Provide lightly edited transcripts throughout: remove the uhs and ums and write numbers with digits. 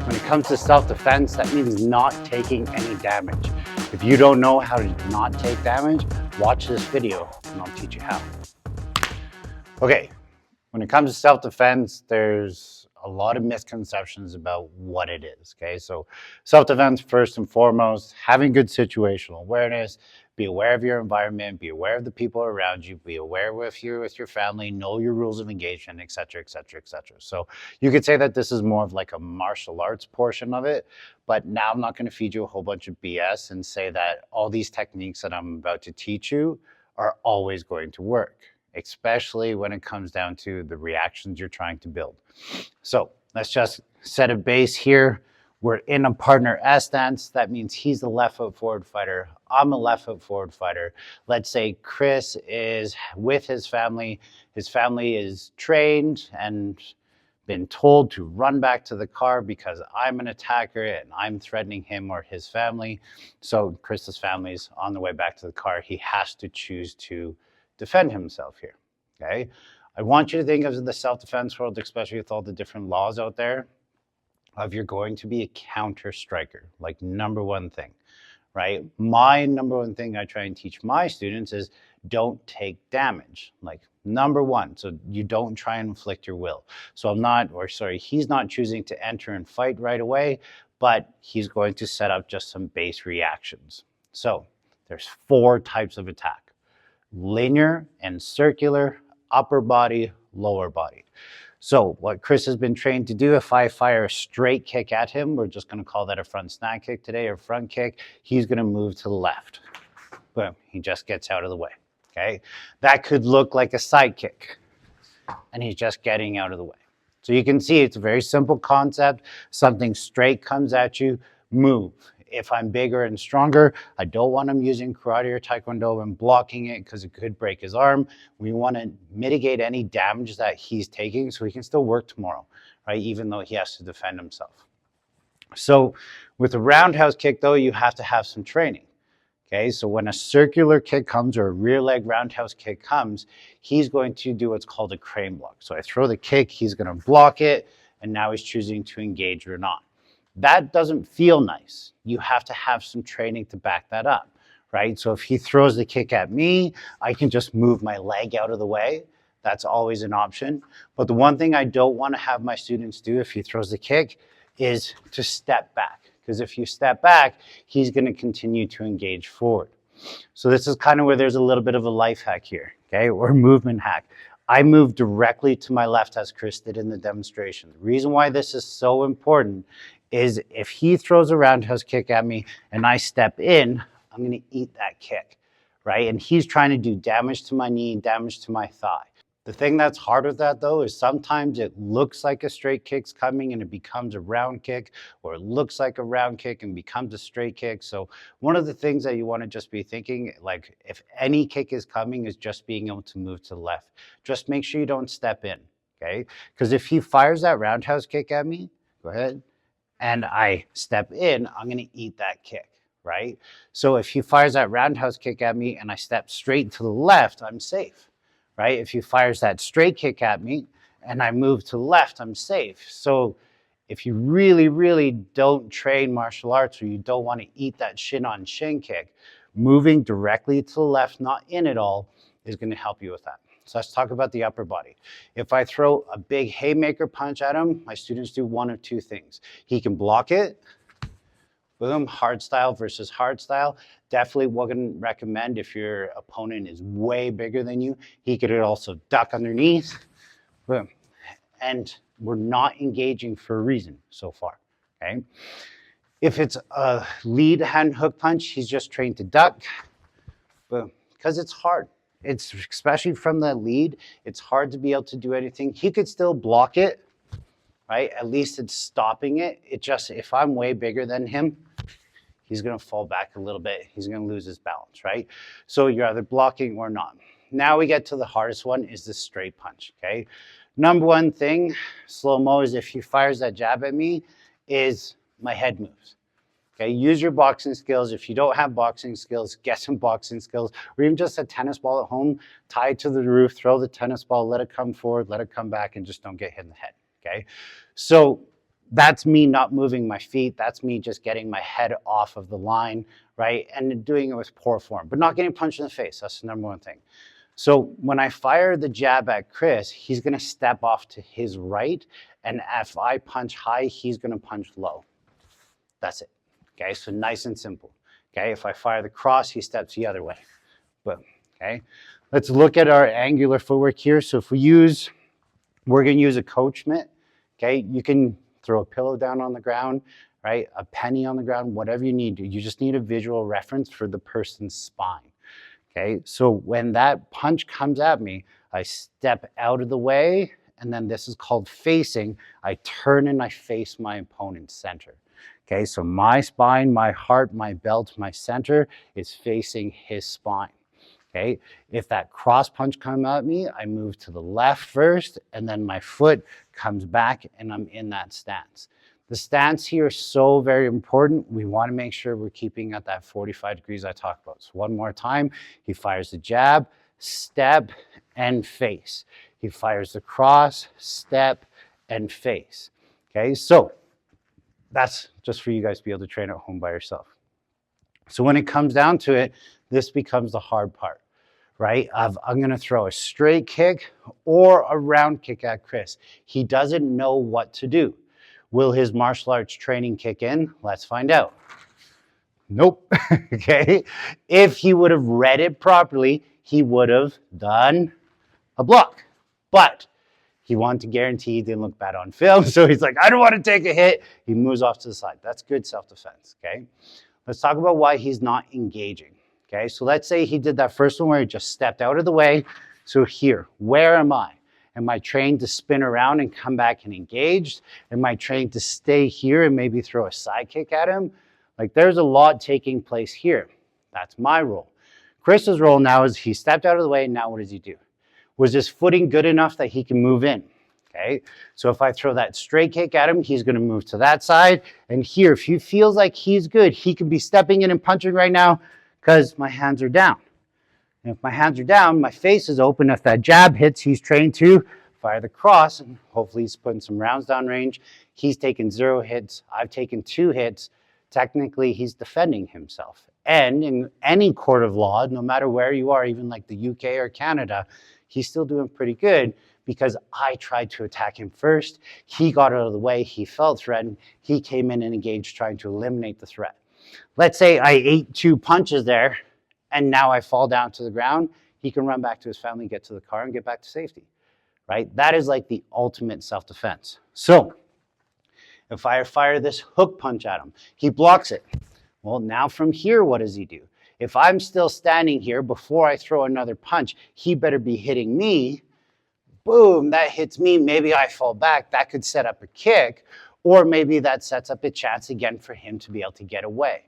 When it comes to self-defense, that means not taking any damage. If you don't know how to not take damage, watch this video and I'll teach you how. Okay, when it comes to self-defense, there's a lot of misconceptions about what it is, okay? So self-defense, first and foremost, having good situational awareness, be aware of your environment, be aware of the people around you, be aware with your family, know your rules of engagement, et cetera, et cetera, et cetera. So you could say that this is more of like a martial arts portion of it, but now I'm not gonna feed you a whole bunch of BS and say that all these techniques that I'm about to teach you are always going to work, especially when it comes down to the reactions you're trying to build. So let's just set a base here. We're in a partner S stance. That means he's the left foot forward fighter. I'm a left foot forward fighter. Let's say Chris is with his family. His family is trained and been told to run back to the car because I'm an attacker and I'm threatening him or his family. So Chris's family's on the way back to the car. He has to choose to defend himself here, okay? I want you to think of the self-defense world, especially with all the different laws out there, of you're going to be a counter striker, like number one thing, right? My number one thing I try and teach my students is don't take damage, like number one. So you don't try and inflict your will. So he's not choosing to enter and fight right away, but he's going to set up just some base reactions. So there's 4 types of attack: linear and circular, upper body, lower body. So what Chris has been trained to do, if I fire a straight kick at him, we're just going to call that a front snap kick today, or front kick, he's going to move to the left. Boom, he just gets out of the way, okay? That could look like a side kick, and he's just getting out of the way. So you can see it's a very simple concept. Something straight comes at you, move. If I'm bigger and stronger, I don't want him using karate or taekwondo and blocking it because it could break his arm. We want to mitigate any damage that he's taking so he can still work tomorrow, right? Even though he has to defend himself. So with a roundhouse kick, though, you have to have some training. Okay, so when a circular kick comes or a rear leg roundhouse kick comes, he's going to do what's called a crane block. So I throw the kick, he's going to block it, and now he's choosing to engage or not. That doesn't feel nice. You have to have some training to back that up, right? So if he throws the kick at me, I can just move my leg out of the way. That's always an option. But the one thing I don't want to have my students do if he throws the kick is to step back. Because if you step back, he's going to continue to engage forward. So this is kind of where there's a little bit of a life hack here, okay, or movement hack. I move directly to my left as Chris did in the demonstration. The reason why this is so important is if he throws a roundhouse kick at me and I step in, I'm going to eat that kick, right? And he's trying to do damage to my knee, damage to my thigh. The thing that's hard with that, though, is sometimes it looks like a straight kick's coming and it becomes a round kick, or it looks like a round kick and becomes a straight kick. So one of the things that you want to just be thinking, like if any kick is coming, is just being able to move to the left. Just make sure you don't step in, okay? Because if he fires that roundhouse kick at me, go ahead, and I step in, I'm going to eat that kick, right? So if he fires that roundhouse kick at me and I step straight to the left, I'm safe. Right? If he fires that straight kick at me and I move to the left, I'm safe. So if you really, really don't train martial arts, or you don't want to eat that shin on shin kick, moving directly to the left, not in at all, is going to help you with that. So let's talk about the upper body. If I throw a big haymaker punch at him, my students do one of 2 things. He can block it. Boom, hard style versus hard style. Definitely wouldn't recommend if your opponent is way bigger than you. He could also duck underneath. Boom. And we're not engaging for a reason so far, okay? If it's a lead hand hook punch, he's just trained to duck. Boom, because it's hard. It's especially from the lead, it's hard to be able to do anything. He could still block it, right? At least it's stopping it. It just, if I'm way bigger than him, he's going to fall back a little bit. He's going to lose his balance, right? So you're either blocking or not. Now we get to the hardest one, is the straight punch, okay? Number one thing, slow-mo, is if he fires that jab at me, is my head moves. Okay, use your boxing skills. If you don't have boxing skills, get some boxing skills, or even just a tennis ball at home, tie it to the roof, throw the tennis ball, let it come forward, let it come back, and just don't get hit in the head, okay? So That's me not moving my feet. That's me just getting my head off of the line, right? And doing it with poor form, but not getting punched in the face. That's the number one thing. So when I fire the jab at Chris, he's going to step off to his right. And if I punch high, he's going to punch low. That's it. Okay, so nice and simple. Okay, if I fire the cross, he steps the other way. Boom. Okay, let's look at our angular footwork here. So if we're going to use a coach mitt. Okay, you can throw a pillow down on the ground, right? A penny on the ground, whatever you need to. You just need a visual reference for the person's spine. Okay, so when that punch comes at me, I step out of the way, and then this is called facing. I turn and I face my opponent's center. Okay, so my spine, my heart, my belt, my center is facing his spine. Okay, if that cross punch comes at me, I move to the left first, and then my foot comes back, and I'm in that stance. The stance here is so very important. We want to make sure we're keeping at that 45 degrees I talked about. So one more time, he fires the jab, step, and face. He fires the cross, step, and face. Okay, so that's just for you guys to be able to train at home by yourself. So when it comes down to it, this becomes the hard part, right? I'm going to throw a straight kick or a round kick at Chris. He doesn't know what to do. Will his martial arts training kick in? Let's find out. Nope. Okay. If he would have read it properly, he would have done a block. But he wanted to guarantee he didn't look bad on film. So he's like, I don't want to take a hit. He moves off to the side. That's good self-defense. Okay. Let's talk about why he's not engaging. Okay. So let's say he did that first one where he just stepped out of the way. So here, where am I? Am I trained to spin around and come back and engage? Am I trained to stay here and maybe throw a side kick at him? Like there's a lot taking place here. That's my role. Chris's role now is he stepped out of the way. Now what does he do? Was his footing good enough that he can move in? Okay. So if I throw that straight kick at him, he's going to move to that side. And here, if he feels like he's good, he could be stepping in and punching right now because my hands are down. And if my hands are down, my face is open. If that jab hits, he's trained to fire the cross, and hopefully he's putting some rounds down range. He's taken 0 hits. I've taken 2 hits. Technically, he's defending himself. And in any court of law, no matter where you are, even like the UK or Canada, he's still doing pretty good because I tried to attack him first. He got out of the way. He felt threatened. He came in and engaged, trying to eliminate the threat. Let's say I ate 2 punches there, and now I fall down to the ground. He can run back to his family, get to the car, and get back to safety, right? That is like the ultimate self-defense. So if I fire this hook punch at him, he blocks it. Well, now from here, what does he do? If I'm still standing here before I throw another punch, he better be hitting me. Boom, that hits me. Maybe I fall back. That could set up a kick, or maybe that sets up a chance again for him to be able to get away.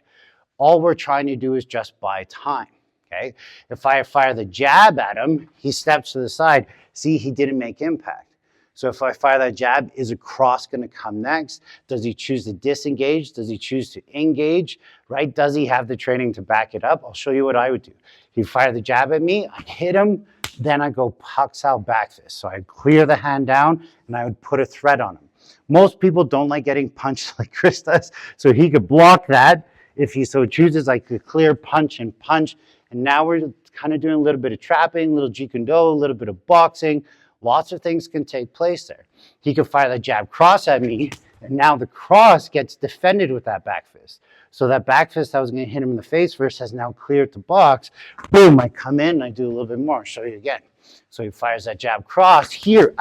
All we're trying to do is just buy time. Okay. If I fire the jab at him, he steps to the side. See, he didn't make impact. So if I fire that jab, is a cross going to come next? Does he choose to disengage? Does he choose to engage? Right? Does he have the training to back it up? I'll show you what I would do. He fire the jab at me, I hit him, then I go Pak-Sao back fist. So I'd clear the hand down and I would put a threat on him. Most people don't like getting punched like Chris does, so he could block that. If he so chooses, I could clear punch and punch. And now we're kind of doing a little bit of trapping, a little Jeet Kune Do, a little bit of boxing. Lots of things can take place there. He could fire the jab cross at me, and now the cross gets defended with that back fist. So that back fist I was going to hit him in the face first has now cleared the box. Boom, I come in and I do a little bit more. I'll show you again. So he fires that jab cross here.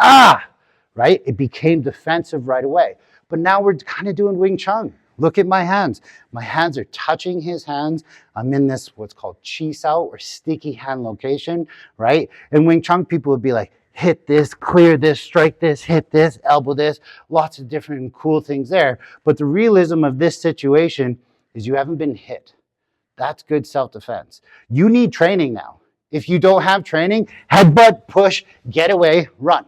Right? It became defensive right away. But now we're kind of doing Wing Chun. Look at my hands. My hands are touching his hands. I'm in this what's called chi sao or sticky hand location, right? And Wing Chun people would be like, hit this, clear this, strike this, hit this, elbow this, lots of different cool things there. But the realism of this situation is you haven't been hit. That's good self-defense. You need training now. If you don't have training, headbutt, push, get away, run,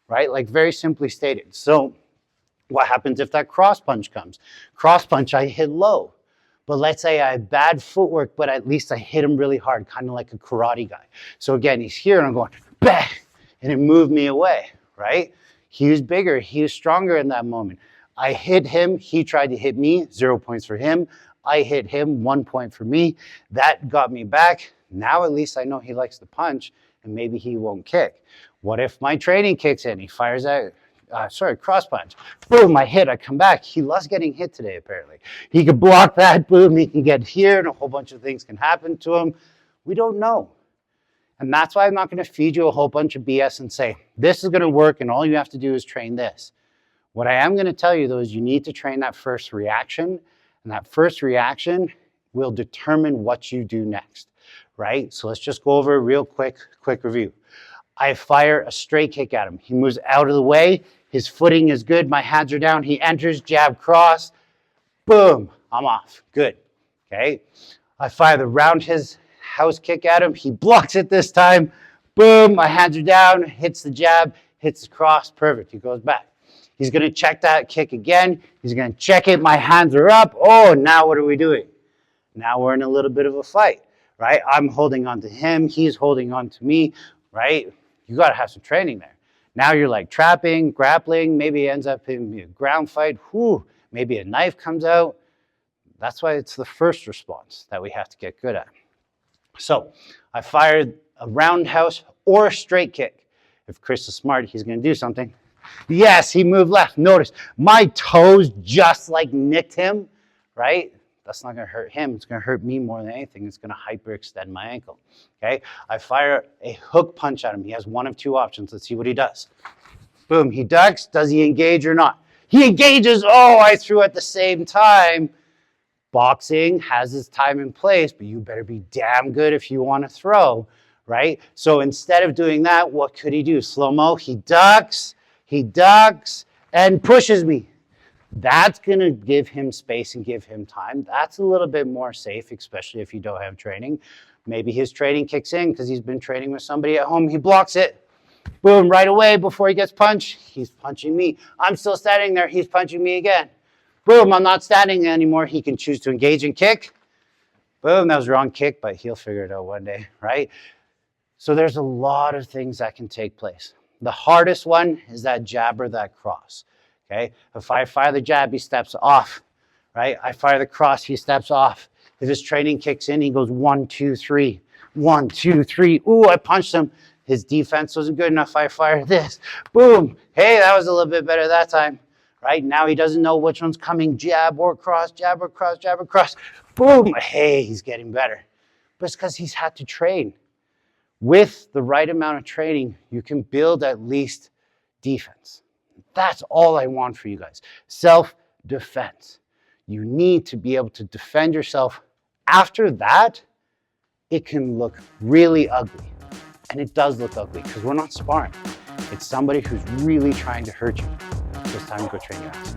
right? Like very simply stated. So what happens if that cross punch comes? Cross punch, I hit low. But let's say I have bad footwork, but at least I hit him really hard, kind of like a karate guy. So again, he's here and I'm going, bang, and it moved me away, right? He was bigger, he was stronger in that moment. I hit him, he tried to hit me, 0 points for him. I hit him, 1 point for me. That got me back. Now at least I know he likes to punch and maybe he won't kick. What if my training kicks in? He fires out, cross punch. Boom, I hit, I come back. He loves getting hit today, apparently. He could block that, boom, he can get here and a whole bunch of things can happen to him. We don't know. And that's why I'm not going to feed you a whole bunch of BS and say, this is going to work and all you have to do is train this. What I am going to tell you though is you need to train that first reaction, and that first reaction will determine what you do next, right? So let's just go over a real quick review. I fire a straight kick at him. He moves out of the way. His footing is good. My hands are down. He enters, jab, cross. Boom, I'm off. Good, okay? I fire the round his house kick at him. He blocks it this time. Boom, my hands are down. Hits the jab, hits the cross. Perfect, he goes back. He's going to check that kick again. He's going to check it. My hands are up. Oh, now what are we doing? Now we're in a little bit of a fight, right? I'm holding on to him. He's holding on to me, right? You got to have some training there. Now you're like trapping, grappling. Maybe it ends up in a ground fight. Whew, maybe a knife comes out. That's why it's the first response that we have to get good at. So I fired a roundhouse or a straight kick. If Chris is smart, he's going to do something. Yes, he moved left. Notice my toes just like nicked him, right? That's not going to hurt him. It's going to hurt me more than anything. It's going to hyperextend my ankle, okay? I fire a hook punch at him. He has one of two options. Let's see what he does. Boom, he ducks. Does he engage or not? He engages. Oh, I threw at the same time. Boxing has its time and place, but you better be damn good if you want to throw, right? So instead of doing that, what could he do? Slow-mo, he ducks and pushes me. That's going to give him space and give him time. That's a little bit more safe, especially if you don't have training. Maybe his training kicks in because he's been training with somebody at home. He blocks it. Boom, right away before he gets punched, he's punching me. I'm still standing there. He's punching me again. Boom, I'm not standing anymore. He can choose to engage and kick. Boom, that was the wrong kick, but he'll figure it out one day, right? So there's a lot of things that can take place. The hardest one is that jab or that cross, okay? If I fire the jab, he steps off, right? I fire the cross, he steps off. If his training kicks in, he goes 1, 2, 3. 1, 2, 3. Ooh, I punched him. His defense wasn't good enough. I fired this. Boom. Hey, that was a little bit better that time, right? Now he doesn't know which one's coming. Jab or cross, jab or cross, jab or cross. Boom. Hey, he's getting better. But it's because he's had to train. With the right amount of training, you can build at least defense. That's all I want for you guys. Self-defense. You need to be able to defend yourself. After that, it can look really ugly. And it does look ugly because we're not sparring. It's somebody who's really trying to hurt you. So it's time to go train your ass.